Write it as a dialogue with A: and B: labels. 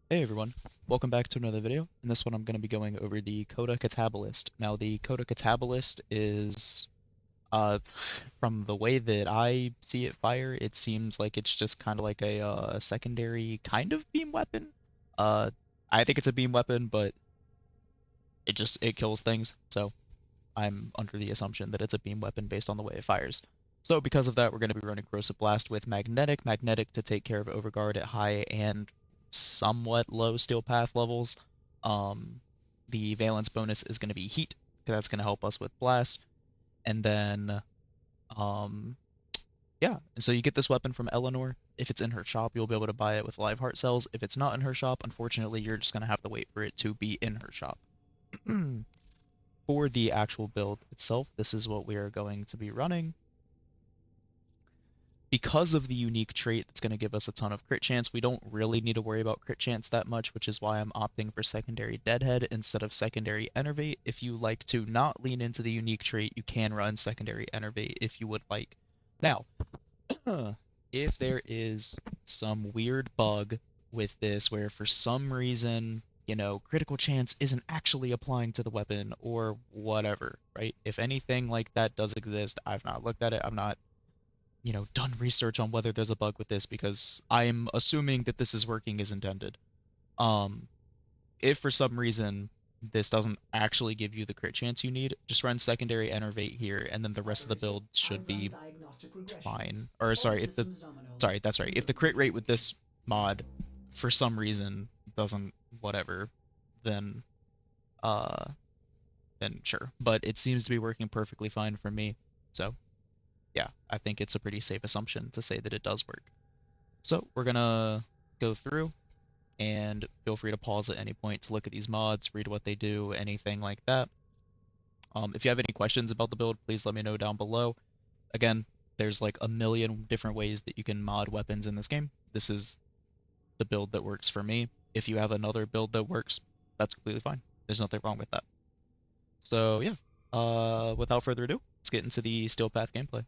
A: Hey everyone, welcome back to another video. In this one I'm going to be going over the Coda Catabolist. Now the Coda Catabolist is, uh, from the way that I see it fire, it seems like it's just kind of like a secondary kind of beam weapon. Uh, I think it's a beam weapon, but it kills things, so I'm under the assumption that it's a beam weapon based on the way it fires. So because of that, we're going to be running Corrosive Blast with Magnetic to take care of Overguard at high and somewhat low Steel Path levels. Um, the Valence bonus is going to be Heat, because that's going to help us with Blast. And then, um, yeah, and so you get this weapon from Eleanor. If it's in her shop, you'll be able to buy it with live heart cells. If it's not in her shop, unfortunately, you're just going to have to wait for it to be in her shop. For the actual build itself, this is what we are going to be running. Because of the unique trait that's going to give us a ton of crit chance, we don't really need to worry about crit chance that much, which is why I'm opting for secondary Deadhead instead of secondary Enervate. If you like to not lean into the unique trait, you can run secondary Enervate if you would like. Now, if there is some weird bug with this where for some reason, critical chance isn't actually applying to the weapon or whatever, right? If anything like that does exist, I've not looked at it. I've not, done research on whether there's a bug with this because I'm assuming that this is working as intended. Um, if for some reason this doesn't actually give you the crit chance you need, just run secondary Enervate here, and then the rest of the build should be
B: Diagnostic regressions.
A: fine. Or
B: All
A: sorry,
B: systems nominal.
A: sorry, that's right. If the crit rate with this mod for some reason doesn't whatever, then uh then sure. But it seems to be working perfectly fine for me. So yeah, I think it's a pretty safe assumption to say that it does work. So we're gonna go through and feel free to pause at any point to look at these mods, read what they do, anything like that. If you have any questions about the build, please let me know down below. Again, there's like a million different ways that you can mod weapons in this game. This is the build that works for me. If you have another build that works, that's completely fine. There's nothing wrong with that. So yeah, without further ado, let's get into the Steel Path gameplay.